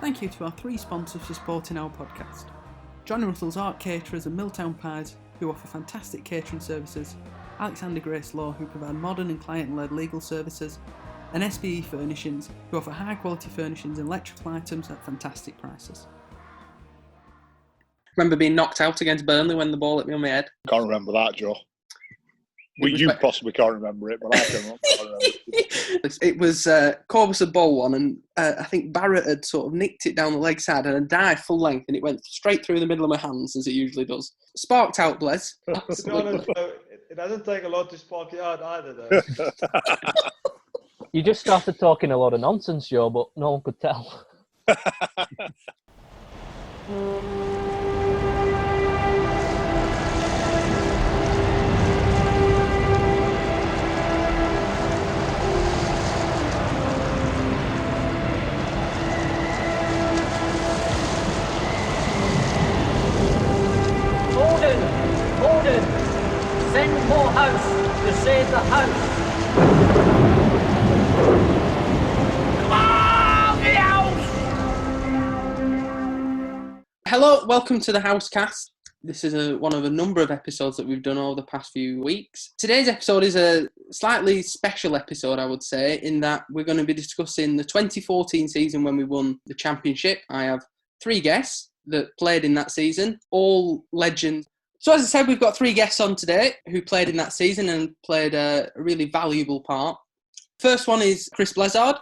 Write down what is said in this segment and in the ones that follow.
Thank you to our three sponsors for supporting our podcast. Johnny Russell's Art Caterers and Milltown Pies, who offer fantastic catering services, Alexander Grace Law, who provide modern and client-led legal services, and SPE Furnishings, who offer high-quality furnishings and electrical items at fantastic prices. Remember being knocked out against Burnley when the ball hit me on my head? Can't remember that, Joe. Well, you possibly can't remember it, but I can't remember it. It was Cobus had ball one, and I think Barrett had sort of nicked it down the leg side and a dive full length, and it went straight through the middle of my hands, as it usually does. Sparked out, Blaise. To be honest, it doesn't take a lot to spark you out either, though. You just started talking a lot of nonsense, Joe, but no one could tell. Gordon, send more house to save the house. Come on, the house! Hello, welcome to the Housecast. This is one of a number of episodes that we've done over the past few weeks. Today's episode is a slightly special episode, I would say, in that we're going to be discussing the 2014 season when we won the championship. I have three guests that played in that season, all legends. So as I said, we've got three guests on today who played in that season and played a really valuable part. First one is Chris Bleazard.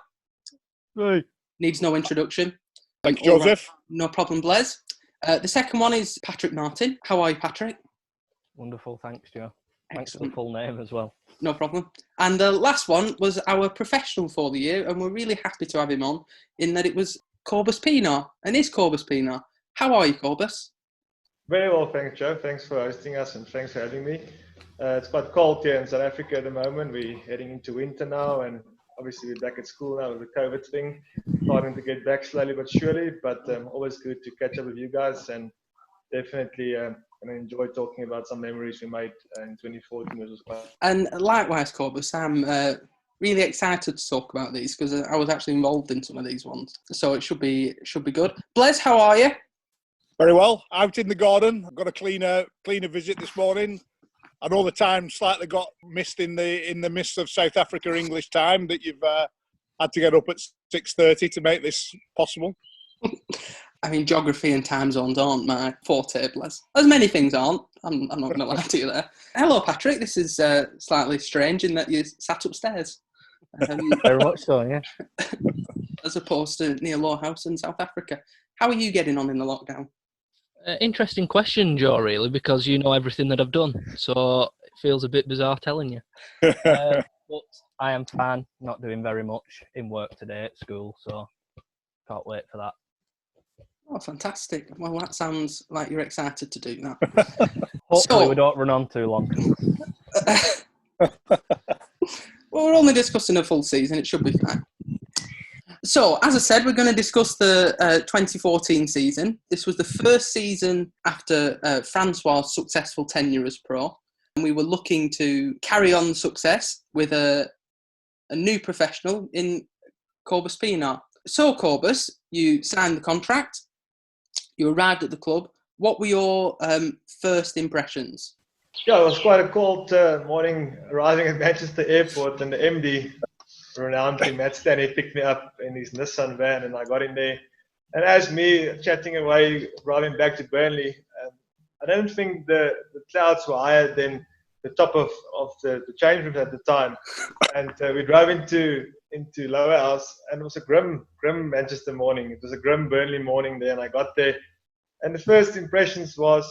Hey. Needs no introduction. Thank you, Joseph. No problem, Blaise. The second one is Patrick Martin. How are you, Patrick? Wonderful, thanks, Joe. Thanks for Excellent. the full name as well. No problem. And the last one was our professional for the year, and we're really happy to have him on, in that it was Cobus Pienaar, and is Cobus Pienaar. How are you, Cobus? Very well, thanks, Joe. Thanks for hosting us and thanks for having me. It's quite cold here in South Africa at the moment. We're heading into winter now, and obviously we're back at school now with the COVID thing. Starting to get back slowly but surely, but always good to catch up with you guys, and definitely going to enjoy talking about some memories we made in 2014 as well. And likewise, Cobus, I'm really excited to talk about these because I was actually involved in some of these ones, so it should be good. Blaise, how are you? Very well. Out in the garden. I've got a cleaner visit this morning. I know the time slightly got missed in the midst of South Africa English time, that you've had to get up at 6:30 to make this possible. I mean, geography and time zones aren't my forte, Blaise. As many things aren't. I'm not going to lie to you there. Hello, Patrick. This is slightly strange in that you sat upstairs. Very much so, yeah. As opposed to near Lowerhouse in South Africa. How are you getting on in the lockdown? Interesting question, Joe, really, because you know everything that I've done. So it feels a bit bizarre telling you. But I am fine, not doing very much in work today at school, so can't wait for that. Oh, fantastic. Well, that sounds like you're excited to do that. Hopefully we don't run on too long. Well, we're only discussing a full season. It should be fine. So, as I said, we're going to discuss the 2014 season. This was the first season after Francois' successful tenure as pro. And we were looking to carry on the success with a new professional in Cobus Pienaar. So, Cobus, you signed the contract. You arrived at the club. What were your first impressions? Yeah, it was quite a cold morning arriving at Manchester Airport, and the MD, renownedly Matt Stanley, picked me up in his Nissan van, and I got in there. And as me chatting away, driving back to Burnley, I don't think the clouds were higher than the top of the change rooms at the time. And we drove into Lowerhouse, and it was a grim Manchester morning. It was a grim Burnley morning there, and I got there. And the first impressions was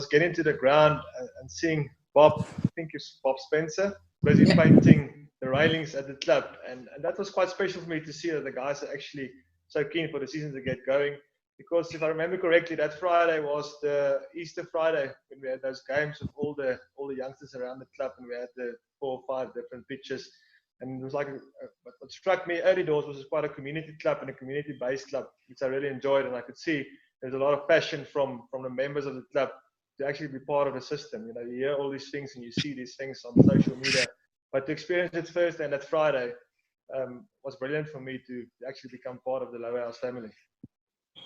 getting to the ground and seeing Bob, I think it's Bob Spencer, busy painting the railings at the club. And that was quite special for me to see that the guys are actually so keen for the season to get going. Because if I remember correctly, that Friday was the Easter Friday when we had those games with all the youngsters around the club, and we had the 4 or 5 different pitches. And it was like, what struck me early doors was quite a community club and a community-based club, which I really enjoyed. And I could see there's a lot of passion from the members of the club to actually be part of the system. You know, you hear all these things and you see these things on social media, but to experience it first and that Friday was brilliant for me to actually become part of the Lowerhouse family.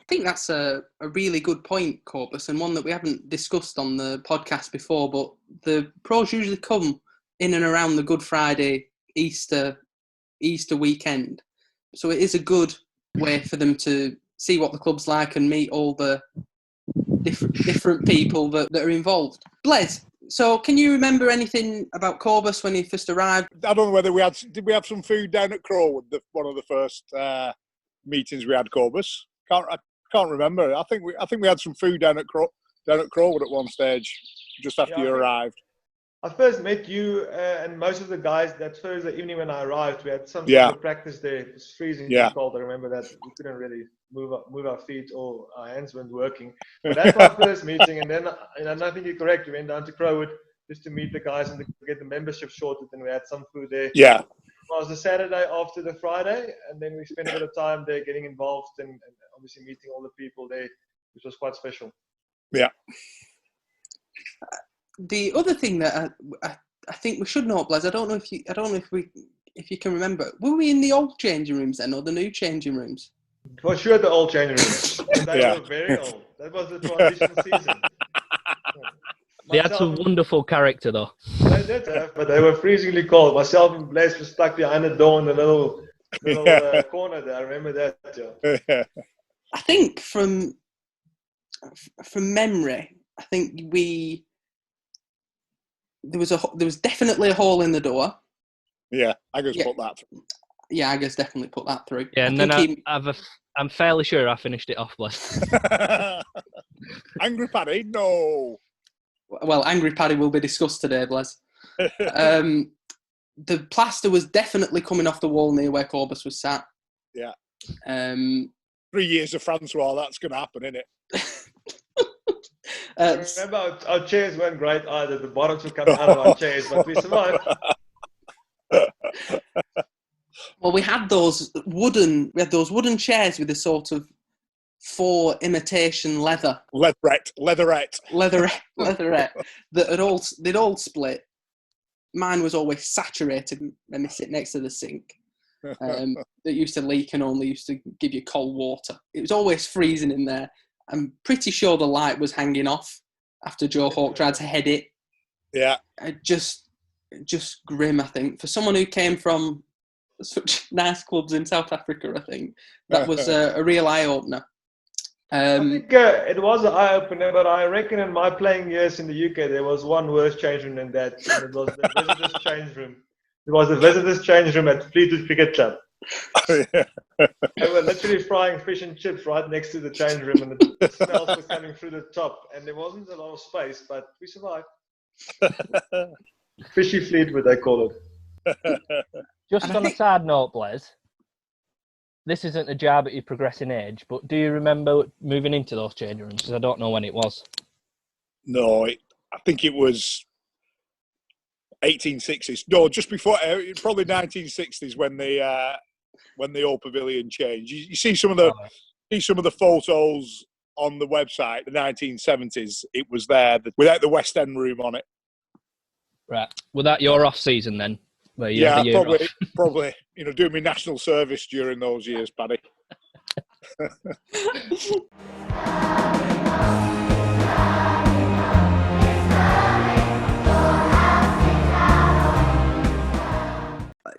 think that's a really good point, Cobus, and one that we haven't discussed on the podcast before, but the pros usually come in and around the Good Friday, Easter weekend. So it is a good way for them to see what the club's like and meet all the different people that are involved. Blaise, so can you remember anything about Cobus when he first arrived? I don't know whether did we have some food down at Crowwood, one of the first meetings we had, Cobus? I can't remember. I think we had some food down at Crowwood at one stage, just after you arrived. I first met you and most of the guys that Thursday evening when I arrived. We had some sort of practice there. It was freezing cold. I remember that we couldn't really move our feet or our hands weren't working. But that's my first meeting. And then, and I think you're correct, we went down to Crowwood just to meet the guys and to get the membership sorted. And we had some food there. Yeah. It was the Saturday after the Friday. And then we spent a bit of time there getting involved and obviously meeting all the people there, which was quite special. Yeah. The other thing that I think we should know, Blaise, I don't know if you can remember. Were we in the old changing rooms then, or the new changing rooms? For sure, the old changing rooms. And they were very old. That was the transition season. They had some wonderful character, though. They did have, but they were freezingly cold. Myself and Blaise were stuck behind the door in the little corner there. I remember that. Yeah. I think from memory, I think there was definitely a hole in the door. Yeah, I guess put that through. Yeah, I guess definitely put that through. Yeah, and then I'm fairly sure I finished it off, Blaise. Angry Paddy? No. Well, Angry Paddy will be discussed today, Blaise. The plaster was definitely coming off the wall near where Cobus was sat. Yeah. 3 years of Francois, that's going to happen, isn't it? Remember, our chairs weren't great either. The bottoms were coming out of our chairs, but we survived. Well, we had those wooden chairs with a sort of 4 imitation leather. Leatherette. They'd all split. Mine was always saturated when they sit next to the sink. That used to leak and only used to give you cold water. It was always freezing in there. I'm pretty sure the light was hanging off after Joe Hawke tried to head it. Yeah. Just grim, I think. For someone who came from such nice clubs in South Africa, I think that was a real eye-opener. I think it was an eye-opener, but I reckon in my playing years in the UK, there was one worse change room than that. And it was the visitors' change room. It was the visitors' change room at Bleazard Cricket Club. Oh, yeah. They were literally frying fish and chips right next to the change room, and the smells were coming through the top, and there wasn't a lot of space, but we survived. Fishy fleet, what they call it. Just on a side note, Blaise, this isn't a jab at your progressing age, but do you remember moving into those changing rooms? Because I don't know when it was. No, I think it was 1860s. No, just before, probably 1960s when the old pavilion changed. You see some of the photos on the website. The 1970s, it was there without the West End room on it. Right. Was that your off season then? Where you had the year probably. Doing my national service during those years, Paddy.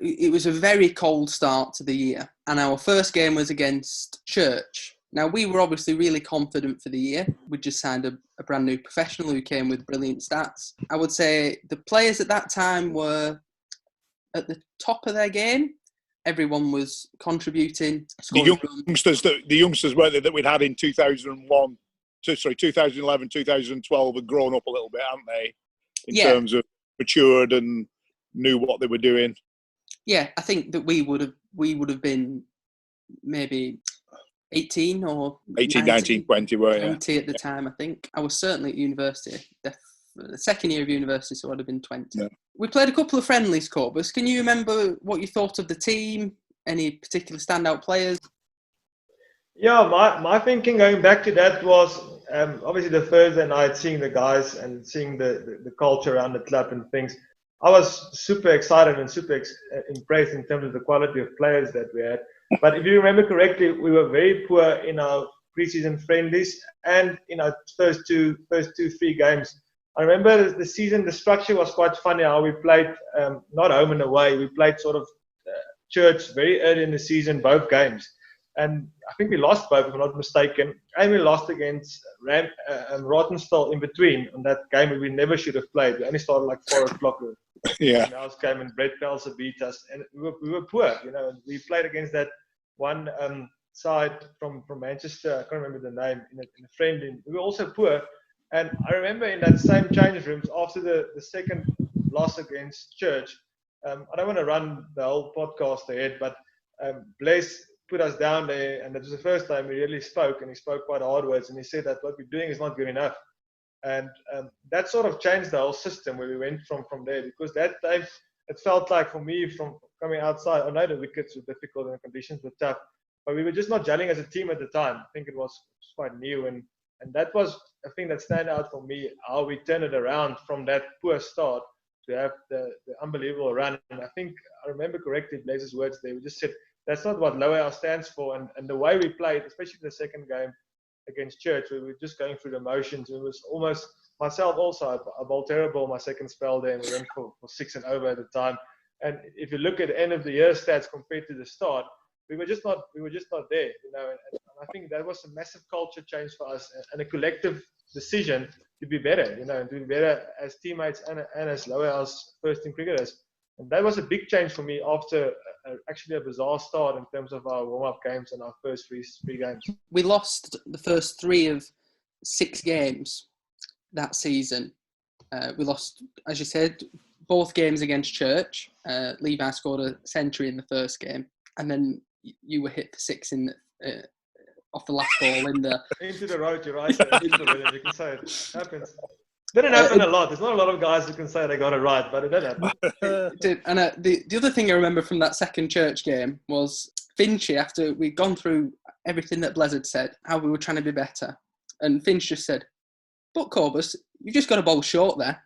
It was a very cold start to the year, and our first game was against Church. Now, we were obviously really confident for the year. We just signed a brand new professional who came with brilliant stats. I would say the players at that time were at the top of their game. Everyone was contributing. The youngsters weren't they, that we'd had in 2011, 2012 had grown up a little bit, haven't they? In terms of matured and knew what they were doing. Yeah, I think that we would have been maybe 18 or 19, 20 were 20 at the time, I think. I was certainly at university, the second year of university, so I'd have been 20. Yeah. We played a couple of friendlies, Cobus. Can you remember what you thought of the team? Any particular standout players? Yeah, my thinking going back to that was obviously the Thursday night, seeing the guys and seeing the culture around the club and things. I was super excited and super impressed in terms of the quality of players that we had. But if you remember correctly, we were very poor in our pre-season friendlies, and first two, 3 games. I remember the season. The structure was quite funny. How we played, not home and away. We played sort of Church very early in the season, both games, and I think we lost both, if I'm not mistaken. And we lost against Rottenstall in between on that game we never should have played. We only started like 4 o'clock. Yeah. And ours came and Brett Pelser beat us, and we were poor. We played against that one side from Manchester. I can't remember the name in a friendly. We were also poor, and I remember in that same change rooms after the second loss against Church. I don't want to run the whole podcast ahead, but Blaise put us down there, and it was the first time he really spoke, and he spoke quite hard words, and he said that what we're doing is not good enough. And that sort of changed the whole system where we went from there, because that time it felt like for me, from coming outside, I know the wickets were difficult and the conditions were tough, but we were just not gelling as a team at the time. I think it was quite new, and that was a thing that stand out for me, how we turned it around from that poor start to have the unbelievable run. And I think I remember correctly Blaise's words there. We just said that's not what Lowerhouse stands for, and the way we played, especially the second game against Church, we were just going through the motions. It was almost myself also. I bowled terrible my second spell there, and we went for 6 and over at the time. And if you look at the end of the year stats compared to the start, we were just not there, And I think that was a massive culture change for us, and a collective decision to be better, and to be better as teammates and as Lowerhouse first team cricketers. And that was a big change for me after actually a bizarre start in terms of our warm-up games and our first three games. We lost the first 3 of 6 games that season. We lost, as you said, both games against Church. Levi scored a century in the first game, and then you were hit for 6 in off the last ball in the into the road. You're right. Into the rhythm. You can say it happens. Didn't happen a lot. There's not a lot of guys who can say they got it right, but it did happen. It did. And the other thing I remember from that second Church game was Finchy, after we'd gone through everything that Bleazard said, how we were trying to be better. And Finch just said, "But Cobus, you just got a bowl short there."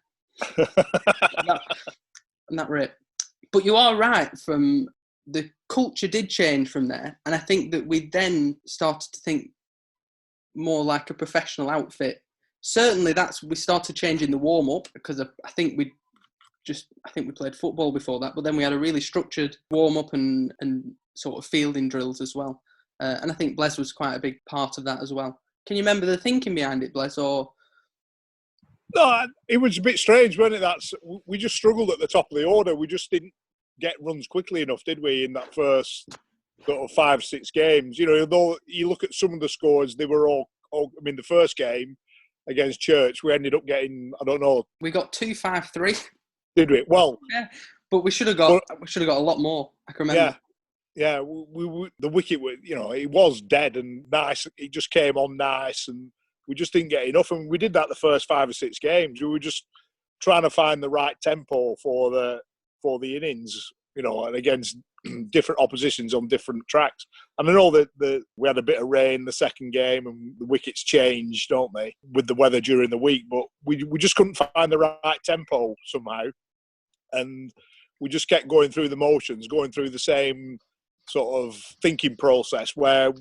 and that rip. But you are right, from the culture did change from there. And I think that we then started to think more like a professional outfit. Certainly we started changing the warm-up, because I think we played football before that, but then we had a really structured warm-up and sort of fielding drills as well. And I think Blaise was quite a big part of that as well. Can you remember the thinking behind it, Blaise? Or no, it was a bit strange, wasn't it? We just struggled at the top of the order. We just didn't get runs quickly enough, did we, in that first sort of 5-6 games? Although you look at some of the scores, they were all the first game against Church, we ended up getting, I don't know. We got 253. Did we? Well, yeah, but we should have got a lot more. I can remember. Yeah. We the wicket, it was dead and nice. It just came on nice, and we just didn't get enough. And we did that the first 5 or 6 games. We were just trying to find the right tempo for the innings, and against different oppositions on different tracks. And I know that we had a bit of rain the second game, and the wickets changed, don't they, with the weather during the week. But we just couldn't find the right tempo somehow, and we just kept going through the motions, going through the same sort of thinking process where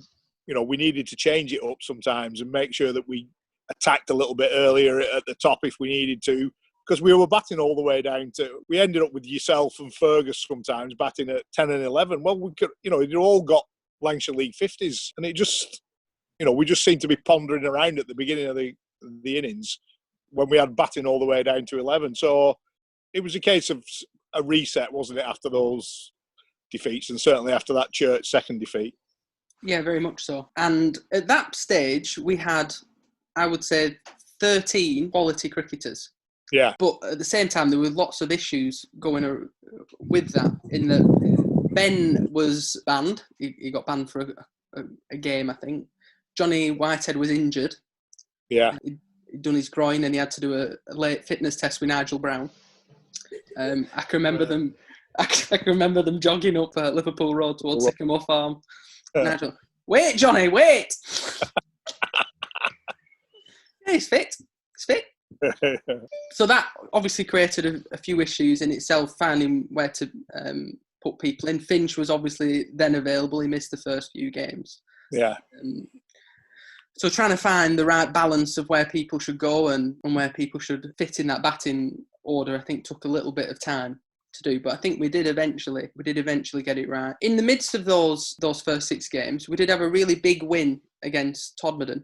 we needed to change it up sometimes and make sure that we attacked a little bit earlier at the top if we needed to. Because we were batting all the way down to, we ended up with yourself and Fergus sometimes batting at 10 and 11. Well, we could, they all got Lancashire League 50s, and it just, we just seemed to be pondering around at the beginning of the innings when we had batting all the way down to 11. So it was a case of a reset, wasn't it, after those defeats, and certainly after that Church second defeat. Yeah, very much so. And at that stage, we had, I would say, 13 quality cricketers. Yeah. But at the same time, there were lots of issues going with that. In that, Ben was banned. He got banned for a game, I think. Johnny Whitehead was injured. Yeah. He'd done his groin, and he had to do a late fitness test with Nigel Brown. I can remember them. I can remember them jogging up Liverpool Road towards Sycamore Farm. Nigel, wait, Johnny, wait. Yeah, he's fit. He's fit. So that obviously created a few issues in itself, finding where to put people in. Finch was obviously then available. He missed the first few games. Yeah. So trying to find the right balance of where people should go and where people should fit in that batting order, I think took a little bit of time to do, but I think we did eventually get it right. In the midst of those first 6 games, we did have a really big win against Todmorden,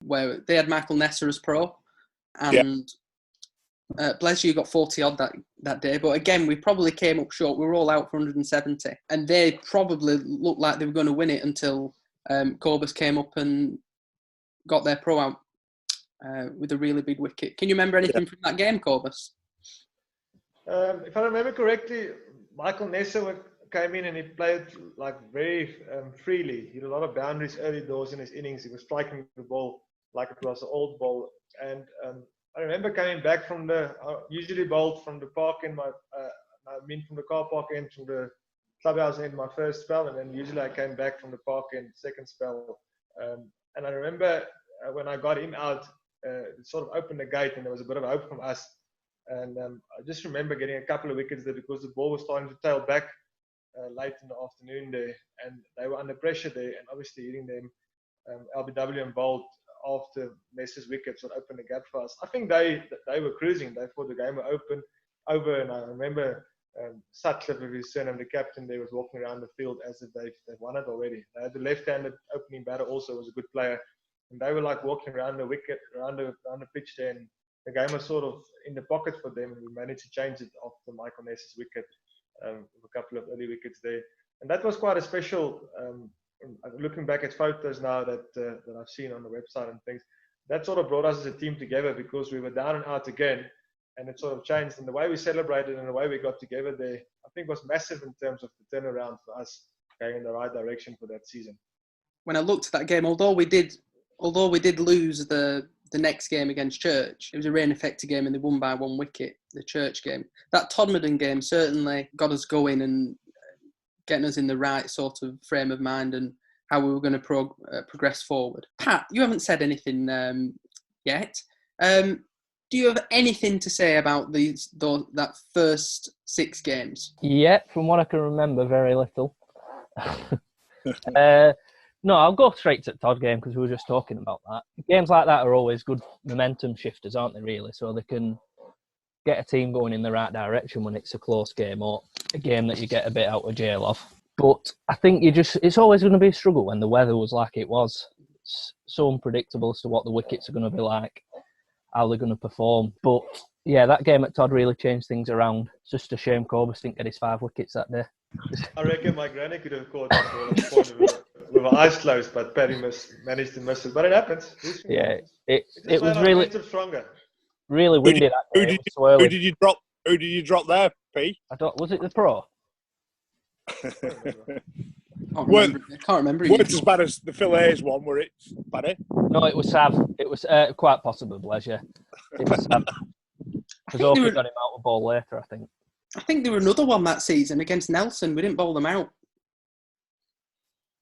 where they had Michael Nesser as pro, and Bleazard got 40 odd that day. But again, we probably came up short. We were all out for 170, and they probably looked like they were going to win it until Cobus came up and got their pro out with a really big wicket. Can you remember anything from that game, Cobus? If I remember correctly, Michael Nesser came in and he played like very freely. He had a lot of boundaries early doors in his innings. He was striking the ball like it was an old ball. And I remember coming back from usually bowled from the park in from the car park end, from the clubhouse end, my first spell, and then usually I came back from the park end, second spell. And I remember when I got him out, it sort of opened the gate and there was a bit of hope from us. And I just remember getting a couple of wickets there because the ball was starting to tail back late in the afternoon there, and they were under pressure there, and obviously hitting them LBW and bowled after Nesser's wickets would open the gap for us. I think they were cruising. They thought the game were over, and I remember Sutcliffe, with his surname, the captain there, was walking around the field as if they've won it already. They had the left-handed opening batter also, was a good player, and they were like walking around the wicket, around the pitch there, and the game was sort of in the pocket for them, and we managed to change it after Michael Nesser's wicket with a couple of early wickets there. And that was quite a special, looking back at photos now that I've seen on the website and things, that sort of brought us as a team together because we were down and out again, and it sort of changed. And the way we celebrated and the way we got together there, I think was massive in terms of the turnaround for us going in the right direction for that season. When I looked at that game, although we did lose the next game against Church, it was a rain-affected game and they won by 1 wicket, the Church game. That Todmorden game certainly got us going and getting us in the right sort of frame of mind and how we were going to progress forward. Pat, you haven't said anything yet. Do you have anything to say about that first 6 games? Yeah, from what I can remember, very little. No, I'll go straight to the Todd game because we were just talking about that. Games like that are always good momentum shifters, aren't they, really? So they can get a team going in the right direction when it's a close game or a game that you get a bit out of jail of. But I think it's always going to be a struggle when the weather was like it was. It's so unpredictable as to what the wickets are going to be like, how they're going to perform. But yeah, that game at Todd really changed things around. It's just a shame Cobus didn't get his 5 wickets that day. I reckon my granny could have caught that ball with her eyes closed, but Paddy managed to miss it. But it happens. Yeah, it was really stronger. Really windy that day. Who did you drop? Who did you drop there, P? Was it the pro? I can't remember. Weren't as bad as the Phil Hayes one, were it, Paddy? No, it was Sav. It was quite possibly Bleazard. It was Sav. Because Oakley got him out of ball later, I think. I think there were another one that season against Nelson. We didn't bowl them out.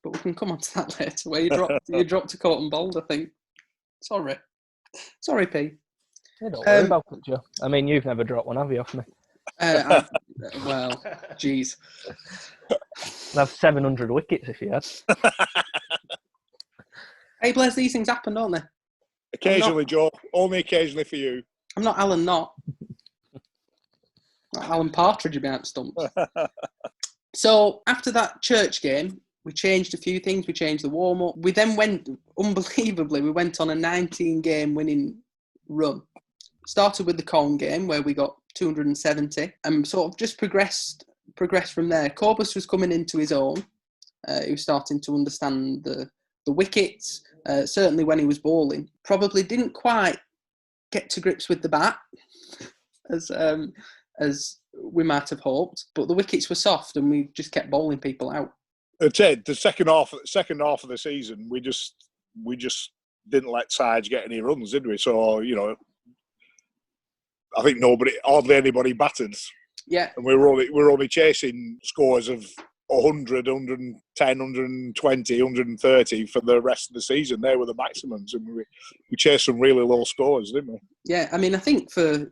But we can come on to that later, where you dropped a coat and bowled, I think. Sorry, P. Yeah, don't worry about it, Joe. I mean, you've never dropped one, have you, off me? Well, geez. I'd have 700 wickets if you had. Hey, Blaise, these things happen, don't they? Occasionally, Joe. Only occasionally for you. I'm not Alan Knott. Not Alan Partridge behind stumps. So, after that Church game, we changed a few things. We changed the warm-up. We then went, unbelievably, we went on a 19-game winning run. Started with the Colne game, where we got 270, and sort of just progressed from there. Cobus was coming into his own. He was starting to understand the wickets, certainly when he was bowling. Probably didn't quite get to grips with the bat, as we might have hoped, but the wickets were soft and we just kept bowling people out. Ted, the second half of the season, we just didn't let sides get any runs, did we? So, I think hardly anybody batted. Yeah. And we were only chasing scores of 100, 110, 120, 130 for the rest of the season. They were the maximums, and we chased some really low scores, didn't we? Yeah, I mean, I think for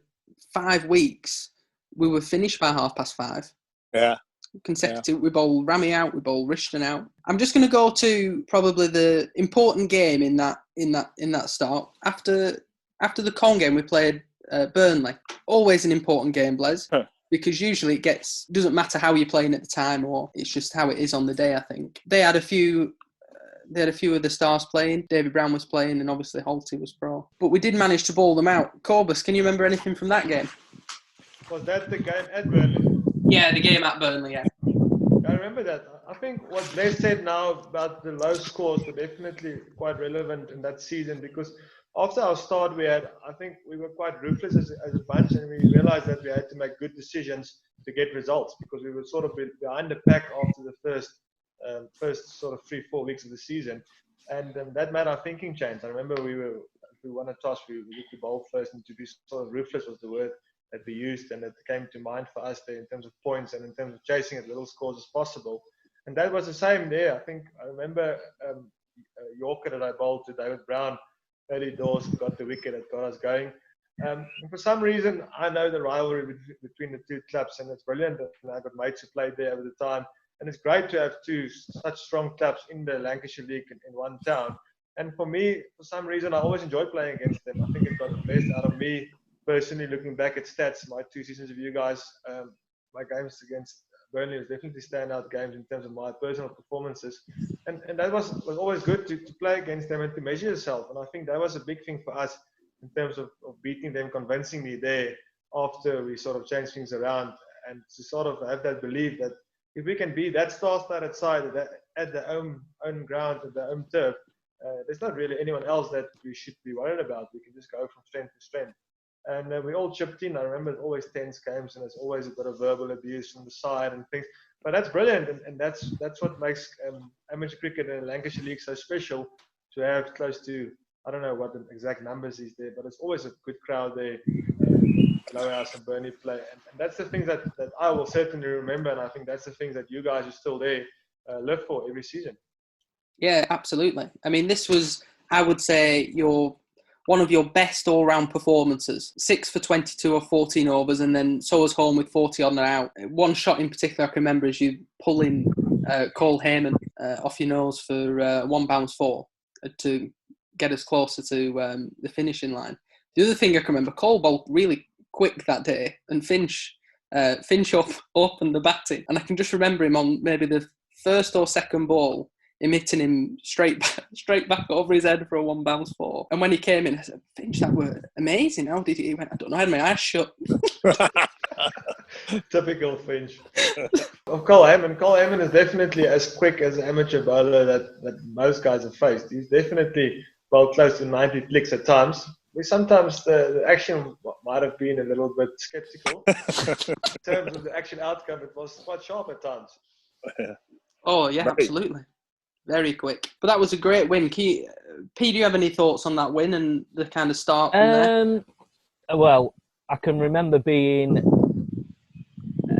5 weeks we were finished by 5:30. Yeah. consecutive. Yeah. We bowled Rami out, we bowled Rishton out. I'm just going to go to probably the important game in that start. After the Con game, we played Burnley. Always an important game, Blaise. Because usually it doesn't matter how you're playing at the time, or it's just how it is on the day, I think. They had a few of the stars playing. David Brown was playing, and obviously Holty was pro. But we did manage to bowl them out. Cobus, can you remember anything from that game? Was that the game at Burnley? Yeah, the game at Burnley, yeah. I remember that. I think what they said now about the low scores were definitely quite relevant in that season, because after our start, I think we were quite ruthless as a bunch, and we realized that we had to make good decisions to get results, because we were sort of behind the pack after the first sort of 3-4 weeks of the season, and that made our thinking change. I remember if we won a toss, we looked to bowl first, and to be sort of ruthless was the word that we used, and it came to mind for us there in terms of points and in terms of chasing as little scores as possible. And that was the same there. I think I remember Yorker that I bowled to David Brown early doors, got the wicket that got us going. And for some reason, I know the rivalry between the two clubs, and it's brilliant. And I got mates who played there over the time. And it's great to have two such strong clubs in the Lancashire League in one town. And for me, for some reason, I always enjoyed playing against them. I think it got the best out of me. Personally, looking back at stats, my 2 seasons of you guys, my games against Burnley was definitely standout games in terms of my personal performances. And that was always good to play against them and to measure yourself. And I think that was a big thing for us in terms of beating them convincingly there after we sort of changed things around, and to sort of have that belief that if we can be that star-studded side at their own ground, at their own turf, there's not really anyone else that we should be worried about. We can just go from strength to strength. And we all chipped in. I remember it's always tense games, and there's always a bit of verbal abuse from the side and things. But that's brilliant, and that's what makes amateur cricket in the Lancashire League so special, to have close to, I don't know what the exact numbers is there, but it's always a good crowd there. Lowerhouse and Burnley play. And that's the things that I will certainly remember, and I think that's the things that you guys are still there live for every season. Yeah, absolutely. I mean, this was, I would say, one of your best all-round performances. 6 for 22 or 14 overs, and then so was home with 40 on and out. One shot in particular I can remember is you pulling Cole Heyman off your nose for 1 bounce 4 to get us closer to the finishing line. The other thing I can remember, Cole bowled really quick that day, and Finch opened the batting, and I can just remember him on maybe the first or second ball hitting him straight back over his head for a 1 bounce 4. And when he came in, I said, Finch, that were amazing. How did he? He went, I don't know, I had my eyes shut. Typical Finch. Of Cole Heyman is definitely as quick as an amateur bowler that most guys have faced. He's definitely bowled close to 90 clicks at times. Sometimes the action might have been a little bit skeptical. In terms of the action outcome, it was quite sharp at times. Oh, yeah, absolutely. Very quick. But that was a great win. P, do you have any thoughts on that win and the kind of start from there? Well, I can remember being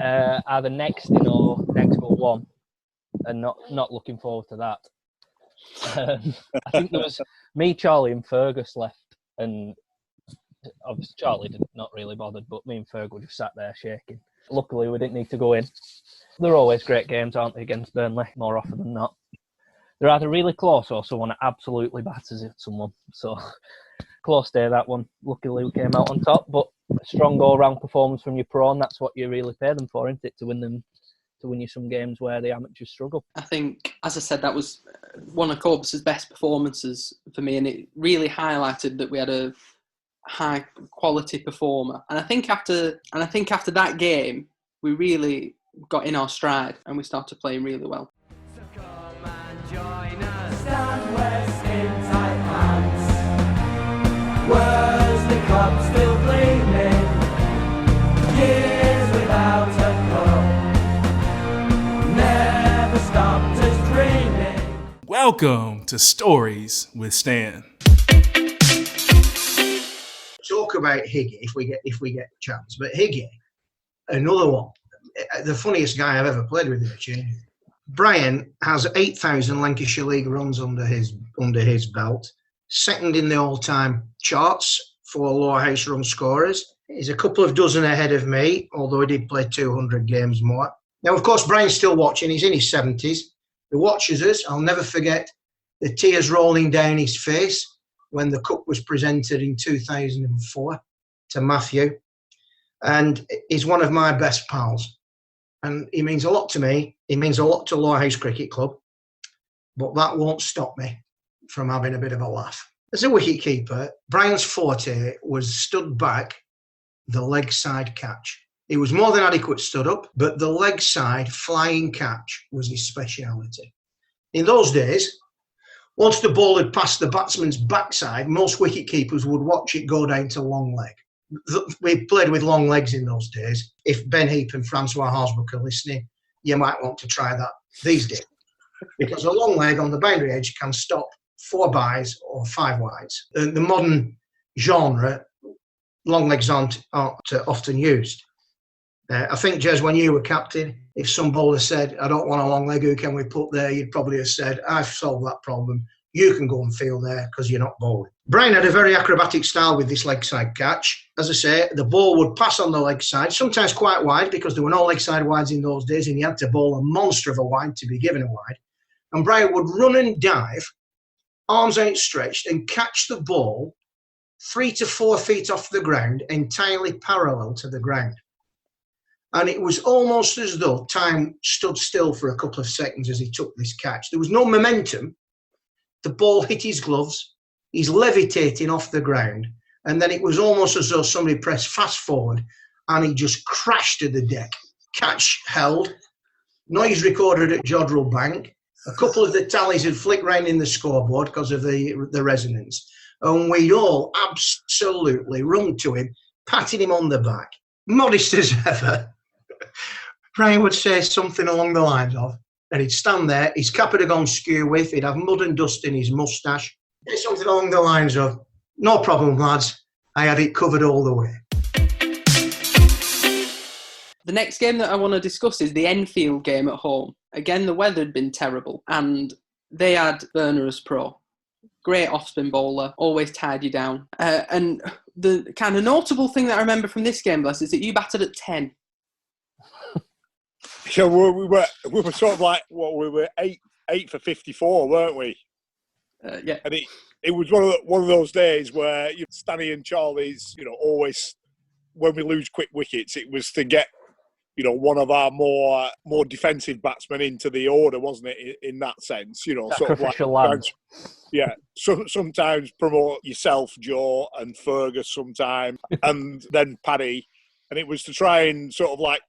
either next in or next but one, and not looking forward to that. I think there was me, Charlie and Fergus left, and obviously Charlie not really bothered, but me and Fergus were just sat there shaking. Luckily, we didn't need to go in. They're always great games, aren't they, against Burnley, more often than not. They're either really close or someone absolutely batters at someone. So, close day, that one. Luckily, we came out on top, but a strong all-round performance from your pro, and that's what you really pay them for, isn't it? To win you some games where the amateurs struggle. I think, as I said, that was one of Cobus's best performances for me, and it really highlighted that we had a high-quality performer. And I think after that game, we really got in our stride, and we started playing really well. Join us, stand west in tight hands. Worsley Cup still gleaming, years without a cup, never stopped us dreaming. Welcome to Stories with Stan. Talk about Higgy if we get a chance, but Higgy, another one, the funniest guy I've ever played with in a change. Brian has 8,000 Lancashire League runs under his belt, second in the all-time charts for Lowerhouse run scorers. He's a couple of dozen ahead of me, although he did play 200 games more. Now, of course, Brian's still watching. He's in his 70s. He watches us. I'll never forget the tears rolling down his face when the cup was presented in 2004 to Matthew. And he's one of my best pals. And he means a lot to me. He means a lot to Lowerhouse Cricket Club. But that won't stop me from having a bit of a laugh. As a wicketkeeper, Brian's forte was stood back, the leg side catch. He was more than adequate stood up, but the leg side flying catch was his speciality. In those days, once the ball had passed the batsman's backside, most wicketkeepers would watch it go down to long leg. We played with long legs in those days. If Ben Heap and Francois Horsbrook are listening, you might want to try that these days. Because a long leg on the boundary edge can stop 4 byes or 5 wides. The modern genre, long legs aren't often used. I think, Jez, when you were captain, if some bowler said, I don't want a long leg, who can we put there? You'd probably have said, I've solved that problem. You can go and field there because you're not bowling. Brian had a very acrobatic style with this leg side catch. As I say, the ball would pass on the leg side, sometimes quite wide because there were no leg side wides in those days and you had to bowl a monster of a wide to be given a wide. And Brian would run and dive, arms outstretched, and catch the ball 3 to 4 feet off the ground, entirely parallel to the ground. And it was almost as though time stood still for a couple of seconds as he took this catch. There was no momentum. The ball hit his gloves. He's levitating off the ground. And then it was almost as though somebody pressed fast forward and he just crashed to the deck. Catch held. Noise recorded at Jodrell Bank. A couple of the tallies had flicked round in the scoreboard because of the resonance. And we all absolutely rung to him, patting him on the back. Modest as ever. Brian would say something along the lines of, and he'd stand there, his cap had gone skew with, he'd have mud and dust in his moustache. Something along the lines of, no problem, lads, I had it covered all the way. The next game that I want to discuss is the Enfield game at home. Again, the weather had been terrible, and they had Werner as pro. Great off-spin bowler, always tied you down. And the kind of notable thing that I remember from this game, Bless, is that you batted at 10. Yeah, we were sort of like, we were 8 for 54, weren't we? Yeah. And it was one of those days where Stanley and Charlie's, always, when we lose quick wickets, it was to get, one of our more defensive batsmen into the order, wasn't it? In that sense, sort of like, yeah. So sometimes promote yourself, Joe, and Fergus sometimes, and then Paddy, and it was to try and sort of like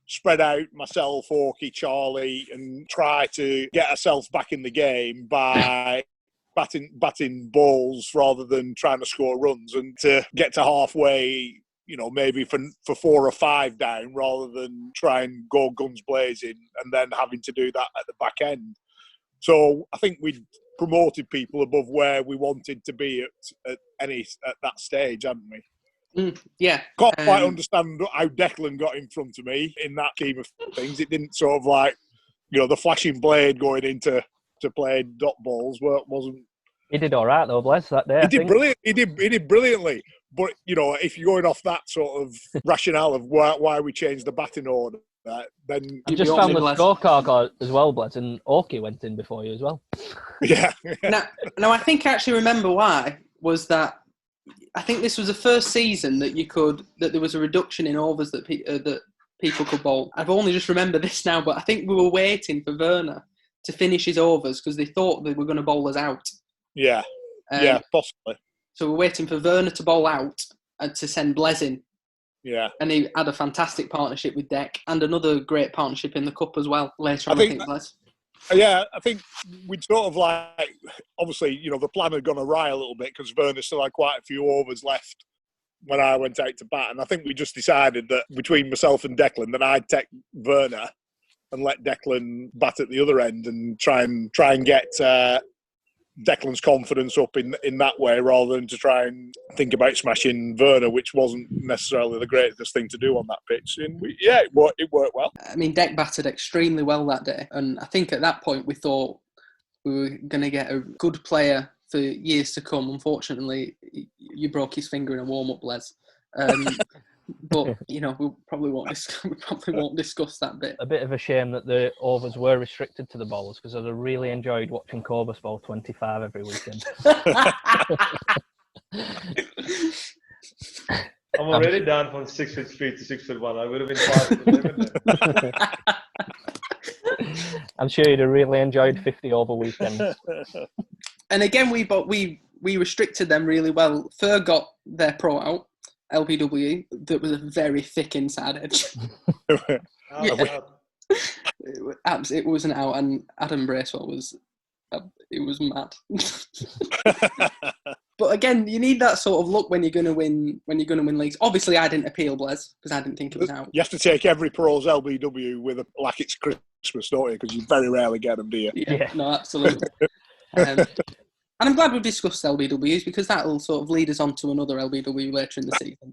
spread out myself, Orky, Charlie, and try to get ourselves back in the game by batting balls rather than trying to score runs, and to get to halfway, maybe for 4 or 5 down rather than try and go guns blazing and then having to do that at the back end. So I think we promoted people above where we wanted to be at that stage, hadn't we? Yeah. Can't quite understand how Declan got in front of me in that scheme of things. It didn't sort of like, the flashing blade going into to play dot balls wasn't. He did all right though, Bless, that day. He did brilliantly. But if you're going off that sort of rationale of why we changed the batting order, then I just found the scorecard as well, Bless, and Orky went in before you as well. Yeah. Now I think I actually remember why was that. I think this was the first season that there was a reduction in overs that people could bowl. I've only just remembered this now, but I think we were waiting for Werner to finish his overs because they thought they were going to bowl us out. Yeah, possibly. So we're waiting for Werner to bowl out and to send Blez in. Yeah. And he had a fantastic partnership with Deck and another great partnership in the Cup as well later on, I think Blez. Yeah, I think we'd sort of like, obviously, the plan had gone awry a little bit because Werner still had quite a few overs left when I went out to bat. And I think we just decided that between myself and Declan that I'd take Werner and let Declan bat at the other end and try and get Declan's confidence up in that way rather than to try and think about smashing Werner, which wasn't necessarily the greatest thing to do on that pitch. And it worked well. I mean, Deck batted extremely well that day. And I think at that point we thought we were going to get a good player for years to come. Unfortunately, you broke his finger in a warm-up, Les. But we probably won't discuss that bit. A bit of a shame that the overs were restricted to the bowlers, because I'd have really enjoyed watching Cobus bowl 25 every weekend. I'm already down from 6'3" to 6'1". I would have been 5'11". I'm sure you'd have really enjoyed 50 over weekends. And again, we restricted them really well. Fur got their pro out, LBW, that was a very thick inside edge. It wasn't out, and Adam Bracewell was mad. But again, you need that sort of luck when you're going to win leagues. Obviously, I didn't appeal, Blez, because I didn't think it was out. You have to take every pro's LBW with like it's Christmas, don't you? Because you very rarely get them, do you? Yeah. No, absolutely. And I'm glad we've discussed LBWs, because that will sort of lead us on to another LBW later in the season.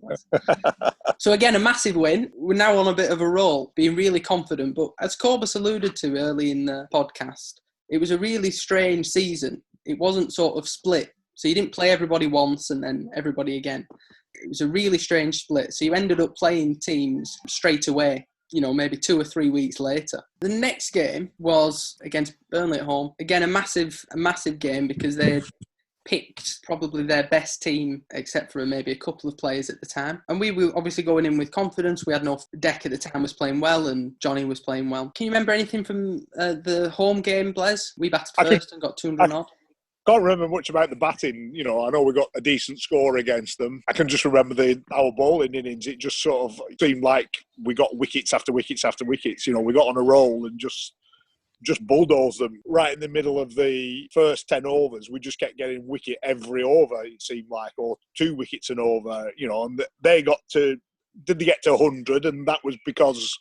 So again, a massive win. We're now on a bit of a roll, being really confident. But as Cobus alluded to early in the podcast, it was a really strange season. It wasn't sort of split. So you didn't play everybody once and then everybody again. It was a really strange split. So you ended up playing teams straight away, maybe 2 or 3 weeks later. The next game was against Burnley at home. Again, a massive game, because they had picked probably their best team, except for maybe a couple of players at the time. And we were obviously going in with confidence. We had no deck at the time was playing well, and Johnny was playing well. Can you remember anything from the home game, Blez? We batted first and got 200 odd. Can't remember much about the batting. I know we got a decent score against them. I can just remember our bowling innings. It just sort of seemed like we got wickets after wickets after wickets. We got on a roll and just bulldozed them right in the middle of the first 10 overs. We just kept getting wicket every over, it seemed like, or 2 wickets an over. And they get to 100, and that was because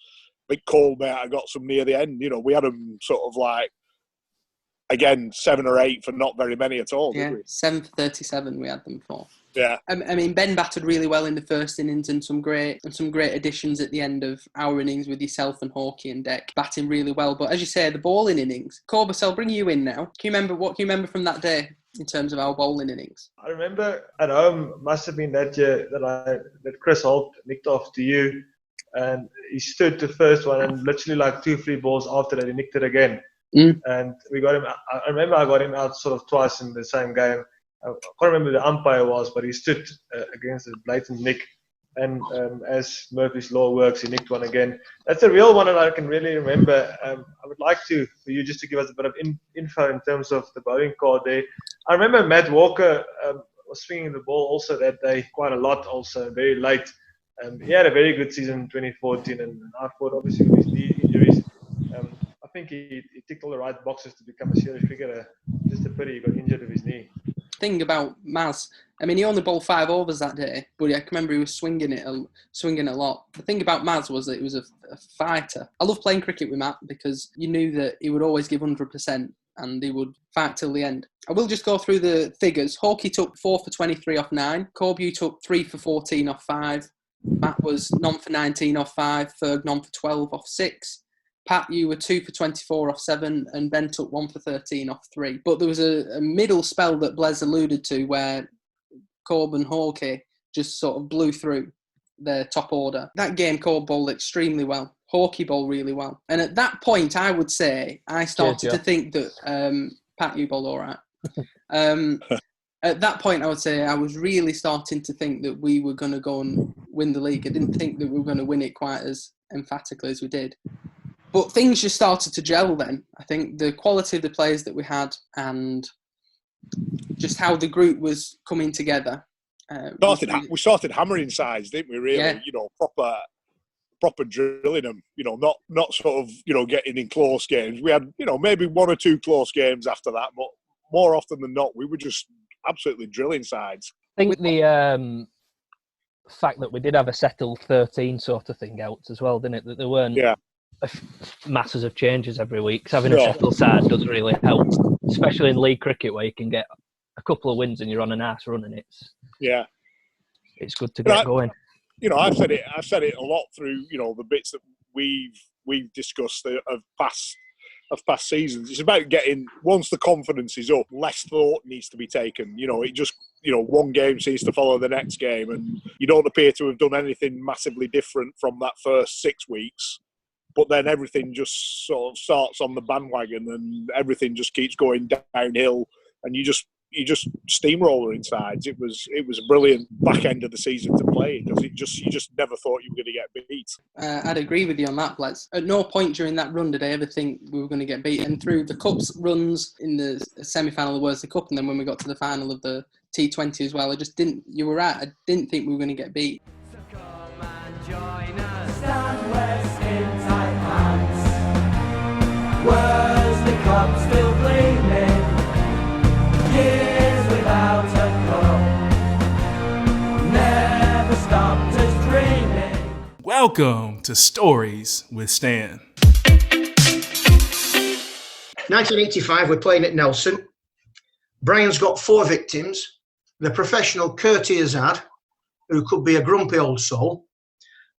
I think Coleman got some near the end. We had them sort of like, again, 7 or 8 for not very many at all, did we? 7 for 37 we had them for. Yeah. I mean, Ben batted really well in the first innings, and some great additions at the end of our innings with yourself and Hawkey and Deck batting really well. But as you say, the bowling innings. Cobus, I'll bring you in now. What can you remember from that day in terms of our bowling innings? I remember at home, must have been that year that Chris Holt nicked off to you, and he stood the first one, and literally like 2-3 balls after that, he nicked it again. And we got him. I remember I got him out sort of twice in the same game. I can't remember who the umpire was, but he stood against a blatant nick. And as Murphy's Law works, he nicked one again. That's the real one that I can really remember. I would like for you just to give us a bit of info in terms of the bowling card there. I remember Matt Walker was swinging the ball also that day quite a lot, also very late. He had a very good season in 2014, and I thought obviously with his knee injuries, I think he ticked all the right boxes to become a serious cricketer. Just a pity he got injured with his knee. Thing about Maz, I mean, he only bowled 5 overs that day, but I can remember he was swinging a lot. The thing about Maz was that he was a fighter. I love playing cricket with Matt, because you knew that he would always give 100% and he would fight till the end. I will just go through the figures. Hawkey took 4 for 23 off 9. Corb, you took 3 for 14 off 5. Matt was none for 19 off 5. Ferg none for 12 off 6. Pat, you were 2 for 24 off 7, and Ben took 1 for 13 off 3. But there was a middle spell that Blez alluded to where Corb and Hawkey just sort of blew through their top order. That game, Corb bowled extremely well. Hawkey bowled really well. And at that point, I would say, I started to think that, Pat, you bowled all right. At that point, I would say I was really starting to think that we were going to go and win the league. I didn't think that we were going to win it quite as emphatically as we did. But things just started to gel then. I think the quality of the players that we had and just how the group was coming together. We started hammering sides, didn't we, really? Yeah. Proper drilling them, not sort of, getting in close games. We had, maybe 1 or 2 close games after that, but more often than not, we were just absolutely drilling sides. I think the fact that we did have a settled 13 sort of thing helped as well, didn't it? That there weren't masses of changes every week. Because having a settled side does really help, especially in league cricket where you can get a couple of wins and you're on a nice run, and it's good to get going. I've said it a lot through the bits that we've discussed of past past seasons. It's about getting, once the confidence is up, less thought needs to be taken. It just, one game seems to follow the next game, and you don't appear to have done anything massively different from that first 6 weeks. But then everything just sort of starts on the bandwagon, and everything just keeps going downhill, and you just steamroller inside. It was a brilliant back end of the season to play, because you just never thought you were going to get beat. I'd agree with you on that, Blez. At no point during that run did I ever think we were going to get beaten. Through the Cup's runs in the semi-final of the Worsley Cup, and then when we got to the final of the T20 as well, I just didn't. You were right. I didn't think we were going to get beat. So come and join us. Stand west in tight hands. Worsley Cup still gleaming. Years without a cup. Never stopped us dreaming. Welcome to Stories with Stan. 1985, we're playing at Nelson. Brian's got 4 victims. The professional Curtie Azad, who could be a grumpy old soul.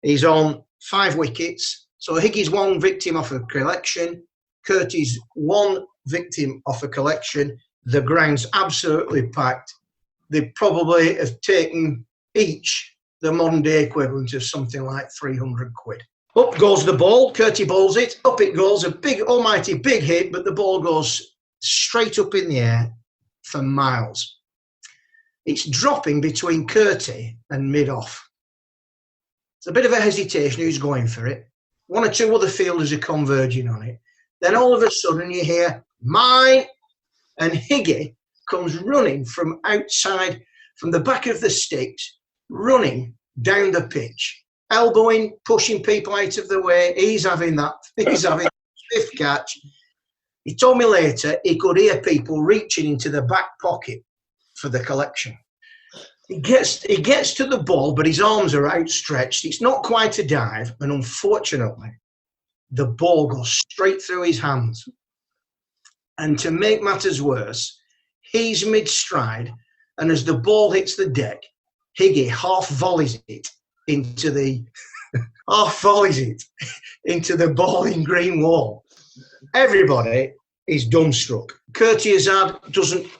He's on 5 wickets. So Higgy's 1 victim off a collection. Curtie's 1 victim off a collection. The ground's absolutely packed. They probably have taken each the modern day equivalent of something like 300 quid. Up goes the ball. Curtie bowls it. Up it goes. A big, almighty big hit, but the ball goes straight up in the air for miles. It's dropping between Curtie and mid-off. It's a bit of a hesitation who's going for it. 1 or 2 other fielders are converging on it. Then all of a sudden you hear, mine! And Higgy comes running from outside, from the back of the sticks, running down the pitch, elbowing, pushing people out of the way. He's having a stiff catch. He told me later he could hear people reaching into the back pocket for the collection. He gets to the ball, but his arms are outstretched. It's not quite a dive, and unfortunately, the ball goes straight through his hands. And to make matters worse, he's mid-stride, and as the ball hits the deck, Higgy half volleys it into the bowling green wall. Everybody is dumbstruck. Curtie Azad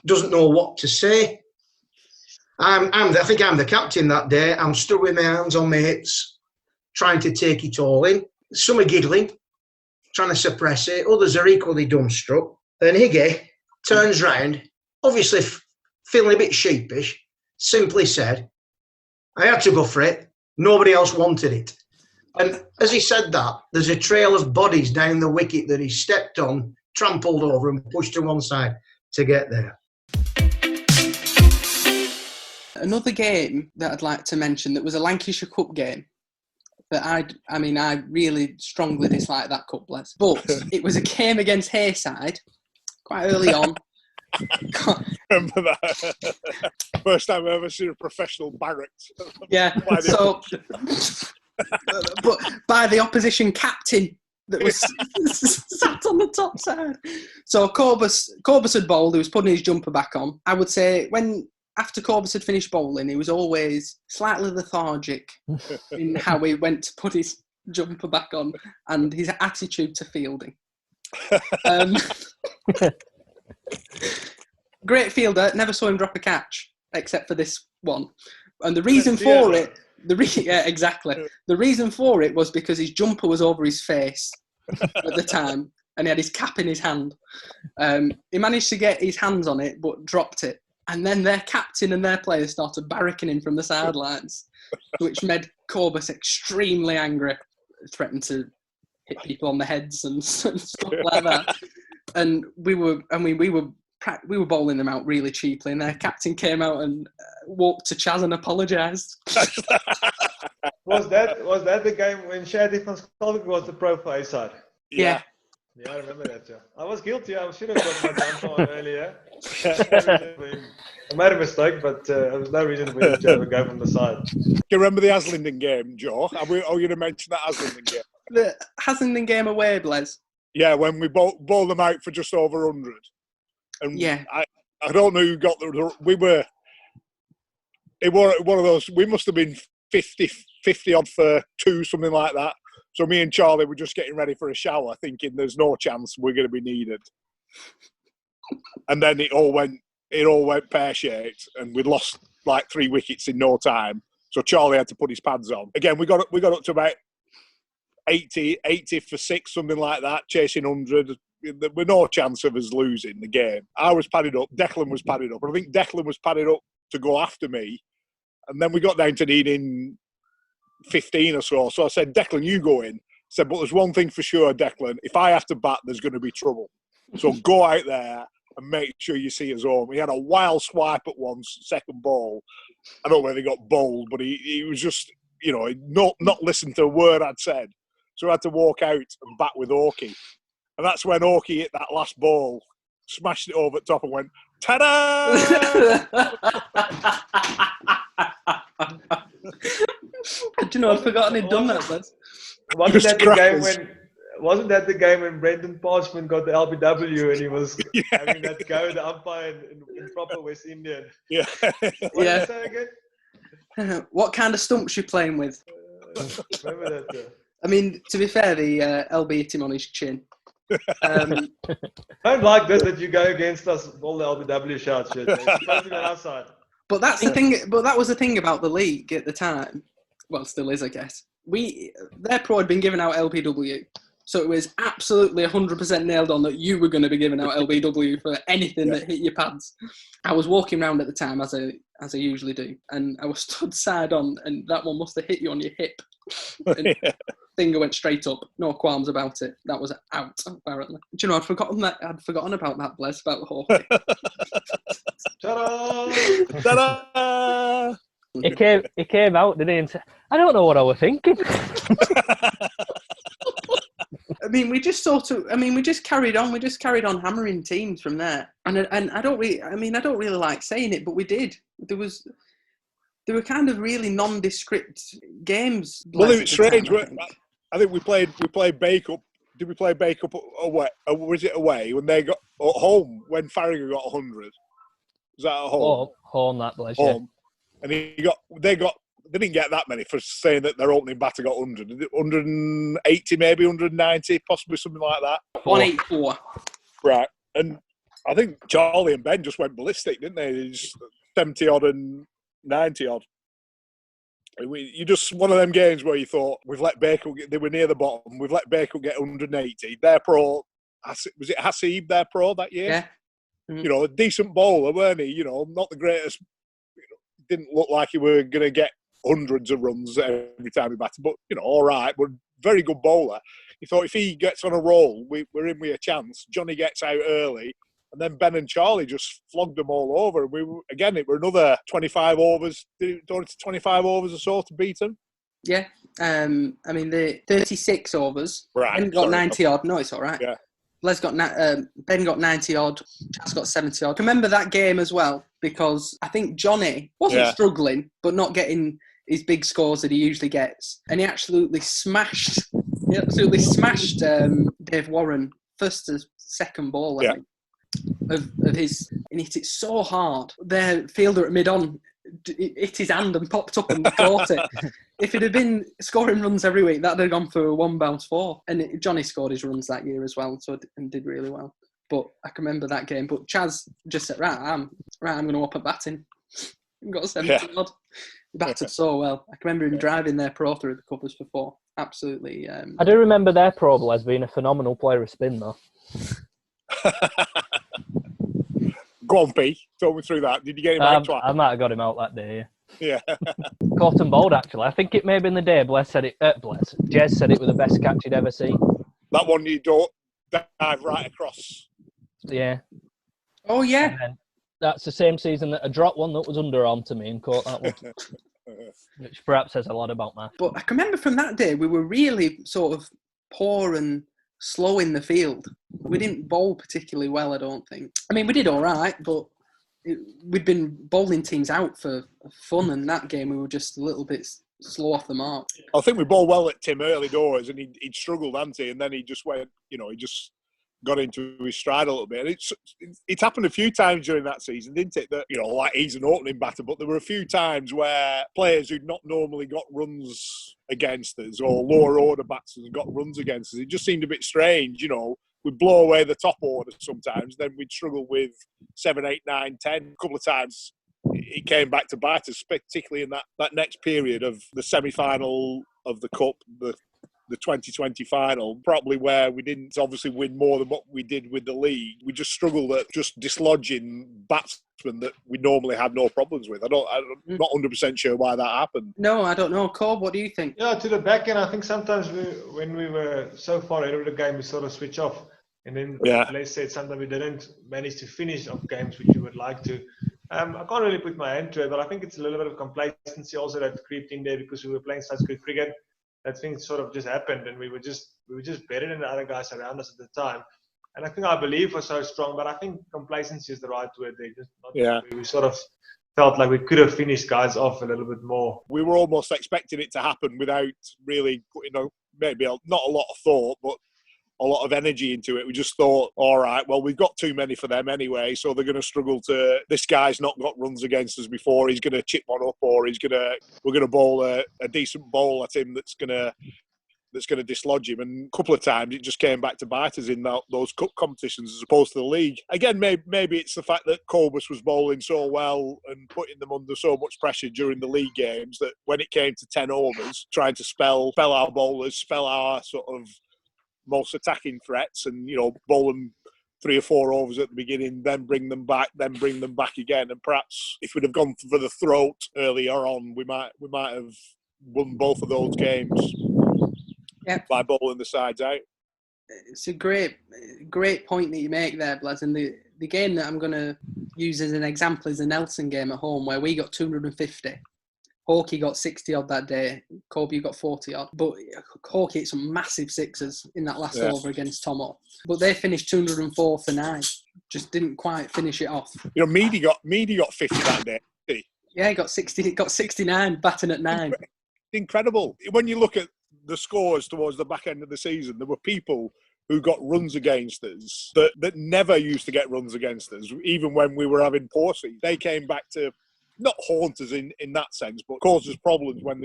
doesn't know what to say. I think I'm the captain that day. I'm stood with my hands on my hips, trying to take it all in. Some are giggling, trying to suppress it. Others are equally dumbstruck. And Higgy turns round, obviously feeling a bit sheepish, simply said, I had to go for it. Nobody else wanted it. And as he said that, there's a trail of bodies down the wicket that he stepped on, trampled over and pushed to one side to get there. Another game that I'd like to mention that was a Lancashire Cup game that I really strongly dislike that cup, Bless. But it was a game against Hayside quite early on. Remember that? First time I've ever seen a professional barracks. Yeah, so but by the opposition captain that was sat on the top side. So Cobus had bowled, he was putting his jumper back on. I would say after Cobus had finished bowling, he was always slightly lethargic in how he went to put his jumper back on and his attitude to fielding. Great fielder, never saw him drop a catch except for this one. And the reason for it, exactly. The reason for it was because his jumper was over his face at the time and he had his cap in his hand. He managed to get his hands on it but dropped it. And then their captain and their players started barracking him from the sidelines, which made Cobus extremely angry, threatened to hit people on the heads and stuff like that. And we were bowling them out really cheaply, and their captain came out and walked to Chaz and apologised. Was that the game when Shadi van Skalvik was the pro for Hayside? Yeah. Yeah, I remember that. Yeah. I was guilty. I should have got my jumper on earlier. I made a mistake, but there was no reason for me to have a go from the side. Do you remember the Haslingden game, Joe? Are you going to mention that Haslingden game? The Haslingden game away, Blez. Yeah, when we bowled them out for just over 100. And yeah. I don't know who got it was one of those, we must have been 50 odd for 2, something like that. So me and Charlie were just getting ready for a shower, thinking there's no chance we're going to be needed. And then it all went pear-shaped, and we'd lost like 3 wickets in no time. So Charlie had to put his pads on. Again, we got up to about 80 for 6, something like that, chasing 100. There were no chance of us losing the game. I was padded up, Declan was padded up, and I think Declan was padded up to go after me. And then we got down to needing 15 or so. So I said, Declan, you go in. I said, but there's one thing for sure, Declan, if I have to bat, there's going to be trouble. So go out there and make sure you see us home. He had a wild swipe at once, second ball. I don't know whether he got bowled, but he was just, not listened to a word I'd said. So I had to walk out and bat with Oki. And that's when Oki hit that last ball, smashed it over the top and went, ta-da! Do you know, I've forgotten he'd done that, Liz. Wasn't that the game when Brendan Batsman got the LBW and he was having that go the umpire in proper West Indian? Yeah. What did you say again? What kind of stumps you playing with? Remember that? I mean, to be fair, the LB hit him on his chin. I don't like this that you go against us with all the LBW shots. Shit. It's supposed to be on our side. But that's the thing. But that was the thing about the league at the time. Well, still is, I guess. Their pro had been giving out LBW, so it was absolutely 100% nailed on that you were going to be giving out LBW for anything that hit your pads. I was walking around at the time, as I usually do, and I was stood side on, and that one must have hit you on your hip. And finger went straight up. No qualms about it. That was out, apparently. Do you know, I'd forgotten about that, Bless, about the hockey. Ta-da! Ta-da! He came out, didn't he, and said, I don't know what I was thinking. I mean, we just carried on. We just carried on hammering teams from there. And I don't really like saying it, but we did. There were kind of really nondescript games. Well, it was strange. I think we played Bake Up. Did we play Bake Up away? Or was it away when they got at home when Farragut got 100? Was that at home? Home that place. Home. And they didn't get that many for saying that their opening batter got 100. 180 maybe, 190, possibly something like that. 184. Right. And I think Charlie and Ben just went ballistic, didn't they? Just 70 odd and 90 odd. You just one of them games where you thought we've let Baker. They were near the bottom. We've let Baker get 180. Their pro, was it Hasib? Their pro that year. Yeah. Mm-hmm. A decent bowler, weren't he? Not the greatest. Didn't look like he were going to get hundreds of runs every time he batted, but all right. But very good bowler. You thought if he gets on a roll, we're in with a chance. Johnny gets out early. And then Ben and Charlie just flogged them all over. It were another 25 overs. Did it go to 25 overs or so to beat them? Yeah. The 36 overs. Right. Ben got 90 odd. No, it's all right. Yeah. Ben got 90 odd. Chas got 70 odd. Remember that game as well, because I think Johnny wasn't struggling, but not getting his big scores that he usually gets. And he absolutely smashed Dave Warren first to second ball, I think. Of his, and hit it so hard. Their fielder at mid-on hit his hand and popped up and caught it. If it had been scoring runs every week, that'd have gone for a 1 bounce 4. And Johnny scored his runs that year as well, and did really well. But I can remember that game. But Chas just said, I'm going to up at batting. Got 70 odd. He batted so well. I can remember him driving their pro through the covers for 4. Absolutely. I do remember their pro as being a phenomenal player of spin, though. Go on, P. Talk me through that. Did you get him out twice? I might have got him out that day. Yeah. Caught and bowled, actually. I think it may have been the day Jez said it was the best catch he'd ever seen. That one you don't dive right across. Yeah. Oh, yeah. That's the same season that I dropped one that was underarm to me and caught that one. Which perhaps says a lot about that. But I can remember from that day, we were really sort of poor and slow in the field. We didn't bowl particularly well, I don't think. I mean, we did all right, but we'd been bowling teams out for fun, and that game we were just a little bit slow off the mark. I think we bowled well at Tim early doors, and he'd struggled, hadn't he? And then he just went, he just got into his stride a little bit. And it's happened a few times during that season, didn't it? That, like he's an opening batter, but there were a few times where players who'd not normally got runs against us, or lower order batsmen got runs against us. It just seemed a bit strange, We'd blow away the top order sometimes, then we'd struggle with 7, 8, 9, 10. A couple of times it came back to bite us, particularly in that next period of the semi-final of the Cup, the 2020 final, probably where we didn't obviously win more than what we did with the league. We just struggled at just dislodging batsmen that we normally had no problems with. I'm not 100% sure why that happened. No, I don't know. Cobb, what do you think? Yeah, to the back end, I think sometimes when we were so far ahead of the game, we sort of switch off. And then, let's say, sometimes we didn't manage to finish off games which you would like to. I can't really put my hand to it, but I think it's a little bit of complacency also that creeped in there because we were playing such good cricket. That thing sort of just happened, and we were just better than the other guys around us at the time. And I think our belief was so strong, but I think complacency is the right word there. We sort of felt like we could have finished guys off a little bit more. We were almost expecting it to happen without really putting maybe not a lot of thought, but a lot of energy into it. We just thought, all right, well, we've got too many for them anyway, so they're going to struggle to. This guy's not got runs against us before. He's going to chip one up, or we're going to bowl a decent bowl at him that's going to dislodge him. And a couple of times it just came back to bite us in those cup competitions as opposed to the league. Again, maybe it's the fact that Cobus was bowling so well and putting them under so much pressure during the league games that when it came to 10 overs, trying to spell our bowlers, spell our sort of most attacking threats, and bowl them 3 or 4 overs at the beginning, then bring them back again. And perhaps if we'd have gone for the throat earlier on, we might have won both of those games by bowling the sides out. It's a great point that you make there, Blaz. And the game that I'm going to use as an example is the Nelson game at home, where we got 250. Hawkey got 60 odd that day. Kobe got 40 odd. But Hawkey hit some massive sixes in that last over against Tomo. But they finished 204 for 9. Just didn't quite finish it off. Meady got 50 that day. Did he? Yeah, he got 60. He got 69 batting at 9. Incredible. When you look at the scores towards the back end of the season, there were people who got runs against us that never used to get runs against us, even when we were having poor seasons. They came back to not haunt us in that sense, but cause us problems when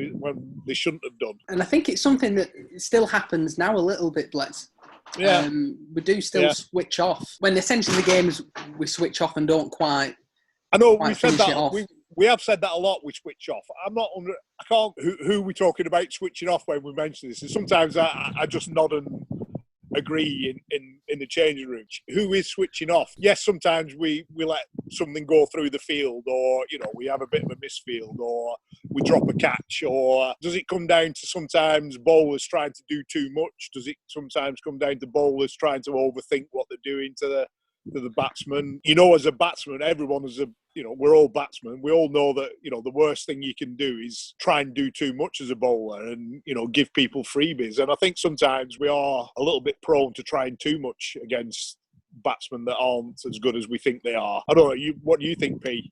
they shouldn't have done. And I think it's something that still happens now a little bit, Blez. Yeah. We do still switch off. When essentially the games we switch off and don't quite. I know we said that. We have said that a lot. We switch off. I can't. Who are we talking about switching off when we mention this? And sometimes I just nod and agree in the changing room. Who is switching off? Yes, sometimes we let something go through the field, or we have a bit of a misfield, or we drop a catch, or does it come down to sometimes bowlers trying to do too much? Does it sometimes come down to bowlers trying to overthink what they're doing to the batsman? As a batsman, everyone is we're all batsmen. We all know that, the worst thing you can do is try and do too much as a bowler and, give people freebies. And I think sometimes we are a little bit prone to trying too much against batsmen that aren't as good as we think they are. I don't know. What do you think, P,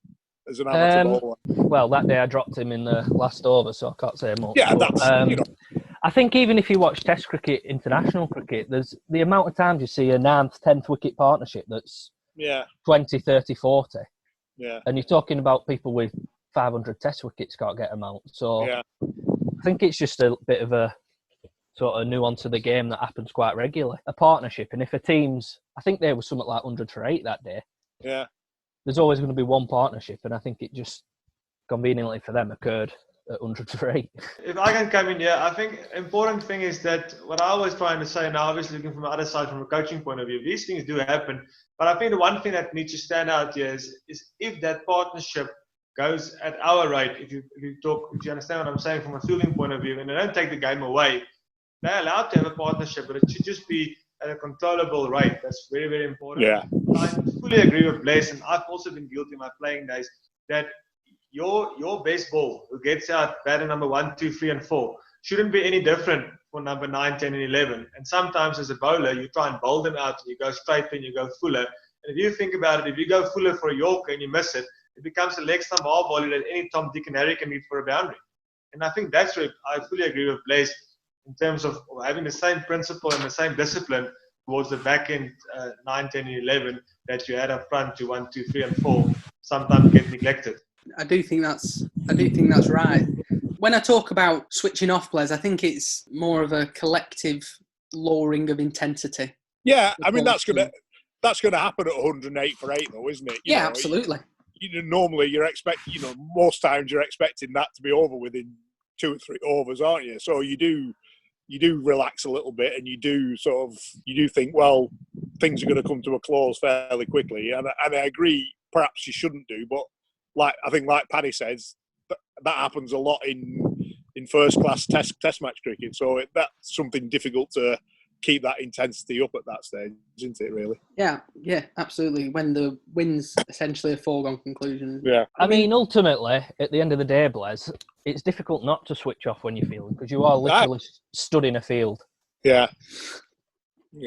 as an amateur bowler? Well, that day I dropped him in the last over, so I can't say much. Yeah, that's, I think even if you watch Test cricket, international cricket, there's the amount of times you see a 9th, 10th wicket partnership that's 20, 30, 40. Yeah. And you're talking about people with 500 Test wickets can't get them out. So I think it's just a bit of a sort of nuance of the game that happens quite regularly. A partnership. And if a team's, I think there was something like 100 for 8 that day. Yeah. There's always going to be one partnership. And I think it just conveniently for them occurred at 100 for 8. If I can come in here, I think important thing is that what I was trying to say now, obviously looking from the other side, from a coaching point of view, these things do happen. But I think the one thing that needs to stand out here is if that partnership goes at our rate, if you understand what I'm saying from a fielding point of view, and they don't take the game away, they're allowed to have a partnership, but it should just be at a controllable rate. That's very, very important. Yeah. I fully agree with Blaze, and I've also been guilty in my playing days that your best ball who gets out batter number 1, 2, 3, and 4 shouldn't be any different for number 9, 10, and 11. And sometimes as a bowler, you try and bowl them out and you go straight and you go fuller. And if you think about it, if you go fuller for a Yorker and you miss it, it becomes a leg stump half volley that any Tom, Dick, and Harry can hit for a boundary. And I think that's where I fully agree with Blaze in terms of having the same principle and the same discipline. towards the back end, 9, 10, and 11, that you had up front to 1, 2, 3, and 4, sometimes get neglected. I do think that's right. When I talk about switching off players, I think it's more of a collective lowering of intensity. Yeah, I mean that's gonna happen at 108 for 8, though, isn't it? Yeah, absolutely. Normally you're expecting, most times you're expecting that to be over within 2 or 3 overs, aren't you? So you do relax a little bit, and you do think, well, things are going to come to a close fairly quickly. And I agree, perhaps you shouldn't do, but like Paddy says, that happens a lot in first class test match cricket. So that's something difficult to keep that intensity up at that stage, isn't it, really? Yeah, absolutely. When the win's essentially a foregone conclusion. Yeah. I mean, ultimately, at the end of the day, Blaise, it's difficult not to switch off when you're fielding because you are literally stood in a field. Yeah.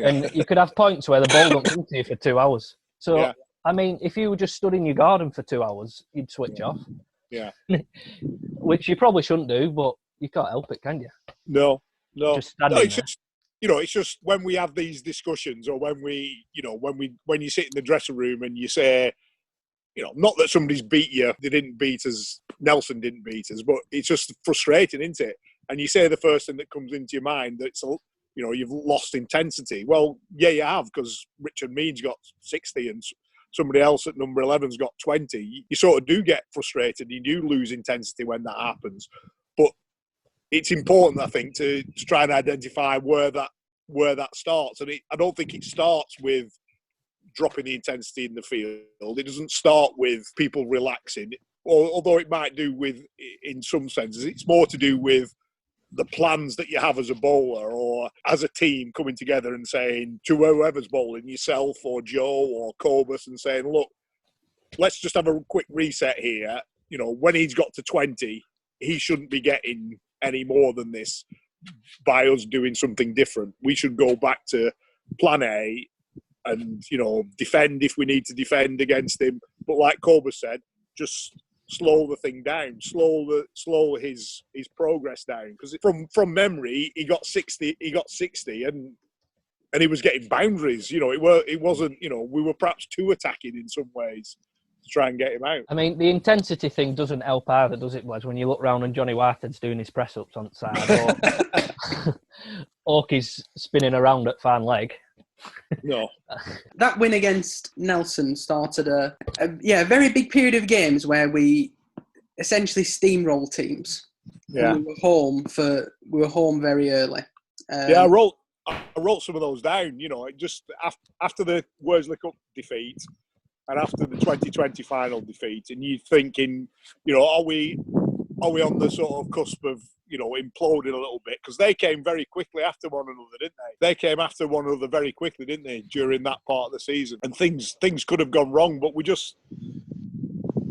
And you could have points where the ball don't come to you for 2 hours. So, I mean, if you were just stood in your garden for 2 hours, you'd switch off. Yeah. Which you probably shouldn't do, but you can't help it, can you? No. Just standing there. It's just when we have these discussions, or when you sit in the dressing room and you say, not that somebody's beat you, they didn't beat us, Nelson didn't beat us, but it's just frustrating, isn't it? And you say the first thing that comes into your mind that you've lost intensity. Well, yeah, you have, because Richard Mead's got 60 and somebody else at number 11's got 20. You sort of do get frustrated. You do lose intensity when that happens. But it's important, I think, to try and identify where that starts. And I don't think it starts with dropping the intensity in the field. It doesn't start with people relaxing, although it might do with, in some senses. It's more to do with the plans that you have as a bowler or as a team coming together and saying to whoever's bowling, yourself or Joe or Cobus, and saying, look, let's just have a quick reset here. When he's got to 20, he shouldn't be getting any more than this by us doing something different. We should go back to plan A and, defend if we need to defend against him. But like Cobus said, just slow the thing down, slow his progress down. Because from memory, he got 60 and he was getting boundaries. It wasn't, we were perhaps too attacking in some ways to try and get him out. I mean, the intensity thing doesn't help either, does it, Blaise? When you look round and Johnny Whitehead's doing his press-ups on the side, or Oakie's spinning around at fan leg. No. That win against Nelson started a very big period of games where we essentially steamrolled teams. Yeah. We were home very early. I wrote some of those down. Just after the Worsley Cup defeat and after the 2020 final defeat, and you thinking, are we on the sort of cusp of imploding a little bit? Because they came very quickly after one another, didn't they? They came after one another very quickly, didn't they, during that part of the season? And things could have gone wrong, but we just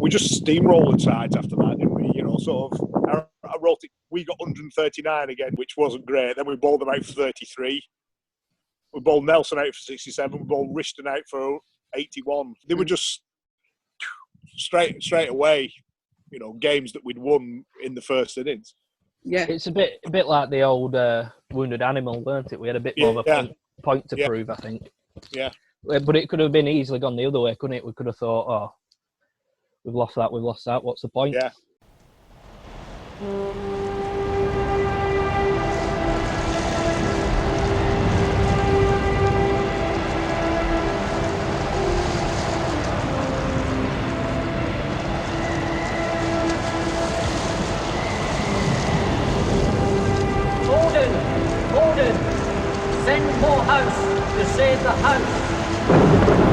steamrolled sides after that, didn't we? I wrote it. We got 139 again, which wasn't great. Then we bowled them out for 33. We bowled Nelson out for 67. We bowled Rishton out for 81. They were just straight away, games that we'd won in the first innings. Yeah, it's a bit like the old wounded animal, weren't it? We had a bit more of a point to prove, I think. Yeah. But it could have been easily gone the other way, couldn't it? We could have thought, we've lost that. What's the point? Yeah. Order! Send more house to save the house.